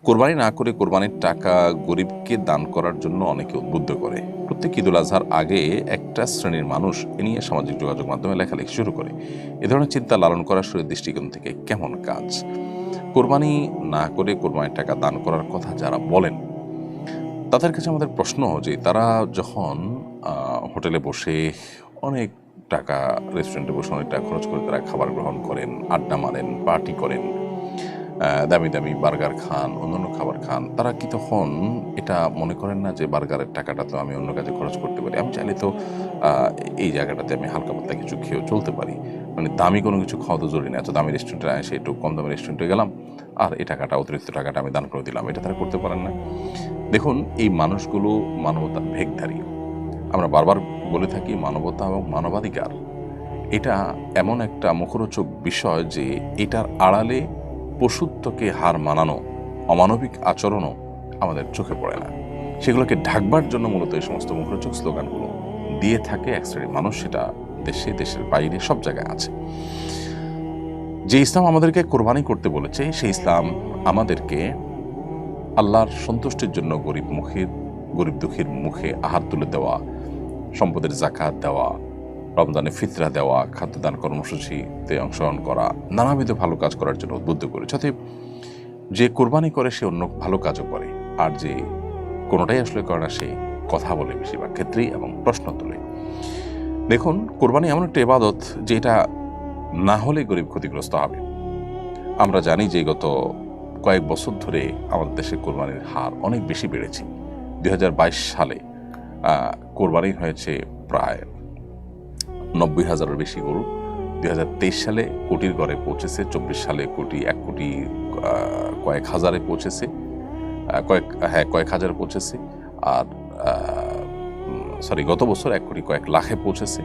কোরবানি না করে কোরবানির টাকা গরিবকে দান করার জন্য অনেকে উদ্বুদ্ধ করে। প্রত্যেক ঈদুল আজহার আগে একটা শ্রেণীর মানুষ এ নিয়ে সামাজিক যোগাযোগ মাধ্যমে লেখালেখি শুরু করে। এ ধরনের চিন্তা লালন করা শরীর দৃষ্টিকোণ থেকে কেমন কাজ? কোরবানি না করে কোরবানির টাকা দান করার কথা যারা বলেন, তাদের কাছে আমাদের প্রশ্ন যে তারা যখন হোটেলে বসে অনেক টাকা, রেস্টুরেন্টে বসে অনেক টাকা খরচ করে তারা খাবার গ্রহণ করেন, আড্ডা মারেন, পার্টি করেন, দামি দামি বার্গার খান, অন্যান্য খাবার খান, তারা কি তখন এটা মনে করেন না যে বার্গারের টাকাটা তো আমি অন্য কাজে খরচ করতে পারি, আমি চাইলে তো এই জায়গাটাতে আমি হালকা পাতলা কিছু খেয়েও চলতে পারি, মানে দামি কোনো কিছু খাওয়া তো জরুরি না, এত দামি রেস্টুরেন্টে এসে একটু কম দামি রেস্টুরেন্টে গেলাম আর এই টাকাটা, অতিরিক্ত টাকাটা আমি দান করে দিলাম, এটা তারা করতে পারেন না? দেখুন, এই মানুষগুলো মানবতার ভেকধারী। আমরা বারবার বলে থাকি মানবতা এবং মানবাধিকার এটা এমন একটা মুখরোচক বিষয় যে এটার আড়ালে পশুত্বকে হার মানানো অমানবিক আচরণও আমাদের চোখে পড়ে না। সেগুলোকে ঢাকবার জন্য মূলত এই সমস্ত মুখরোচক স্লোগানগুলো দিয়ে থাকে এক শ্রেণীর মানুষ, সেটা দেশে, দেশের বাইরে, সব জায়গায় আছে। যে ইসলাম আমাদেরকে কোরবানি করতে বলেছে, সেই ইসলাম আমাদেরকে আল্লাহর সন্তুষ্টির জন্য গরিব দুঃখীর মুখে আহার তুলে দেওয়া, সম্পদের জাকাত দেওয়া, রমজানে ফিতরা দেওয়া, খাদ্যদান কর্মসূচিতে অংশগ্রহণ করা, নানাবিধ ভালো কাজ করার জন্য উদ্বুদ্ধ করেছে। অতএব যে কোরবানি করে সে অন্য ভালো কাজও করে, আর যে কোনোটাই আসলে করে না সে কথা বলে বেশিরভাগ ক্ষেত্রেই এবং প্রশ্ন তোলে। দেখুন, কোরবানি এমন একটা ইবাদত যে এটা না হলে গরিব ক্ষতিগ্রস্ত হবে। আমরা জানি যে গত কয়েক বছর ধরে আমাদের দেশে কোরবানির হার অনেক বেশি বেড়েছে। 2022 সালে কোরবানি হয়েছে প্রায় 90,000-এর বেশি গরু। 2023 সালে কোটির ঘরে পৌঁছেছে, 24 সালে এক কোটি কয়েক হাজারে পৌঁছেছে, কয়েক হাজারে পৌঁছেছে, আর গত বছর 1 কোটি কয়েক লাখে পৌঁছেছে,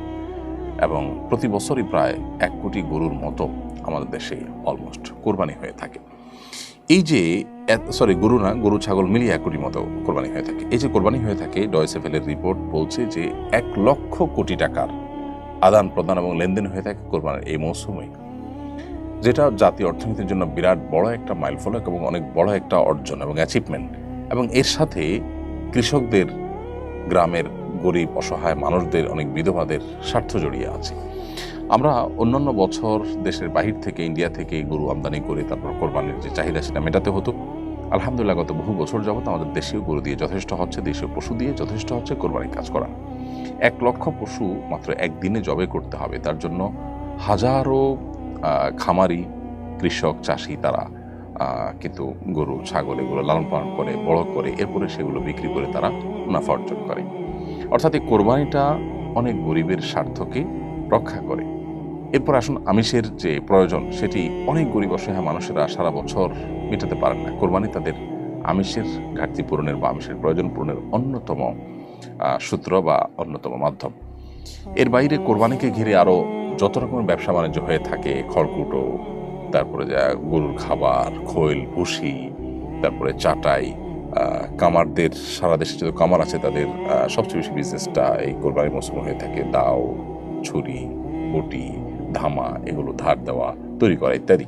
এবং প্রতি বছরই প্রায় 1 কোটি গরুর মতো আমাদের দেশে অলমোস্ট কোরবানি হয়ে থাকে। এই যে গরু ছাগল মিলিয়ে 1 কোটির মতো কোরবানি হয়ে থাকে। এই যে কোরবানি হয়ে থাকে, ডয়েচে ভেলের রিপোর্ট বলছে যে 1 লক্ষ কোটি টাকার আদান প্রদান এবং লেনদেন হয়ে থাকে কোরবানির এই মৌসুমে, যেটা জাতীয় অর্থনীতির জন্য বিরাট বড় একটা মাইলফলক এবং অনেক বড় একটা অর্জন এবং অ্যাচিভমেন্ট। এবং এর সাথে কৃষকদের, গ্রামের গরিব অসহায় মানুষদের, অনেক বিধবাদের স্বার্থ জড়িয়ে আছে। আমরা অন্যান্য বছর দেশের বাহির থেকে, ইন্ডিয়া থেকে গরু আমদানি করে তারপর কোরবানির যে চাহিদা সেটা মেটাতে হতো। আলহামদুলিল্লাহ গত বহু বছর যাবত আমাদের দেশীয় গরু দিয়ে যথেষ্ট হচ্ছে, দেশীয় পশু দিয়ে যথেষ্ট হচ্ছে কোরবানির কাজ করা। 1 লক্ষ পশু মাত্র একদিনে জবে করতে হবে, তার জন্য হাজারো খামারি, কৃষক, চাষি তারা কিন্তু গরু ছাগল এগুলো লালন পালন করে, বড় করে, এরপরে সেগুলো বিক্রি করে তারা মুনাফা অর্জন করে। অর্থাৎ এই কোরবানিটা অনেক গরিবের স্বার্থকে রক্ষা করে। এরপর আসুন, আমিষের যে প্রয়োজন সেটি অনেক গরিব অসহায় মানুষেরা সারা বছর মেটাতে পারেন না। কোরবানি তাদের আমিষের ঘাটতি পূরণের বা আমিষের প্রয়োজন পূরণের অন্যতম সূত্র বা অন্যতম মাধ্যম। এর বাইরে কোরবানিকে ঘিরে আরও যত রকমের ব্যবসা বাণিজ্য হয়ে থাকে, খড়কুটো, তারপরে গরুর খাবার, খৈল, ভুসি, তারপরে চাটাই, কামারদের, সারা দেশে যত কামার আছে তাদের সবচেয়ে বেশি বিজনেসটা এই কোরবানির মৌসুমে হয়ে থাকে। দাও, ছুরি, বটি, ধামা, এগুলো ধার দেওয়া, তৈরি করা ইত্যাদি।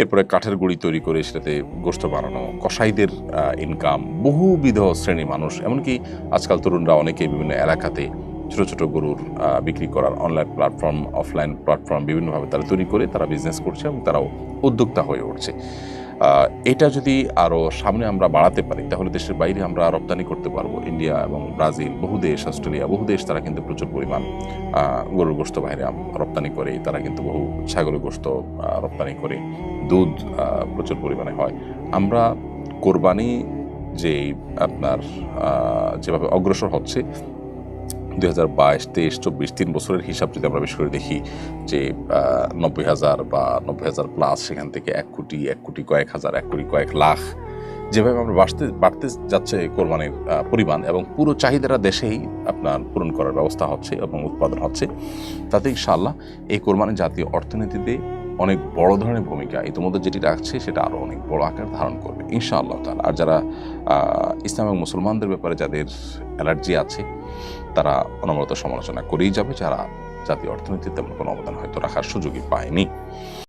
এরপরে কাঠের গুঁড়ি তৈরি করে সেটাতে গোশত বানানো, কসাইদের ইনকাম, বহুবিধ শ্রেণী মানুষ, এমনকি আজকাল তরুণরা অনেকে বিভিন্ন এলাকাতে ছোট ছোট গরুর বিক্রি করার অনলাইন প্ল্যাটফর্ম, অফলাইন প্ল্যাটফর্ম বিভিন্নভাবে তারা তৈরি করে তারা বিজনেস করছে এবং তারাও উদ্যোক্তা হয়ে উঠছে। এটা যদি আরও সামনে আমরা বাড়াতে পারি তাহলে দেশের বাইরে আমরা রপ্তানি করতে পারবো। ইন্ডিয়া এবং ব্রাজিল, বহু দেশ, অস্ট্রেলিয়া, বহু দেশ তারা কিন্তু প্রচুর পরিমাণ গরুর গোশত বাইরে রপ্তানি করে। তারা কিন্তু বহু ছাগলের গোশত রপ্তানি করে, দুধ প্রচুর পরিমাণে হয়। আমরা কোরবানি যে আপনার যেভাবে অগ্রসর হচ্ছে 2022, 23, 24, 3 বছরের হিসাব যদি আমরা বেশ করে দেখি যে 90,000 বা 90,000 প্লাস, সেখান থেকে 1 কোটি কয়েক হাজার, 1 কোটি কয়েক লাখ, যেভাবে আমরা বাড়তে যাচ্ছে কোরবানির পরিমাণ এবং পুরো চাহিদাটা দেশেই আপনার পূরণ করার ব্যবস্থা হচ্ছে এবং উৎপাদন হচ্ছে, তাতে ইনশাআল্লাহ এই কোরবানি জাতীয় অর্থনীতিতে অনেক বড় ধরনের ভূমিকা ইতিমধ্যে যেটি রাখছে সেটা আরও অনেক বড় আকার ধারণ করবে ইনশাআল্লাহ তাআলা। আর যারা ইসলাম এবং মুসলমানদের ব্যাপারে যাদের অ্যালার্জি আছে তারা অনবরত সমালোচনা করেই যাবে, যারা জাতীয় অর্থনীতিতে তেমন কোনো অবদান হয়তো রাখার সুযোগই পায়নি।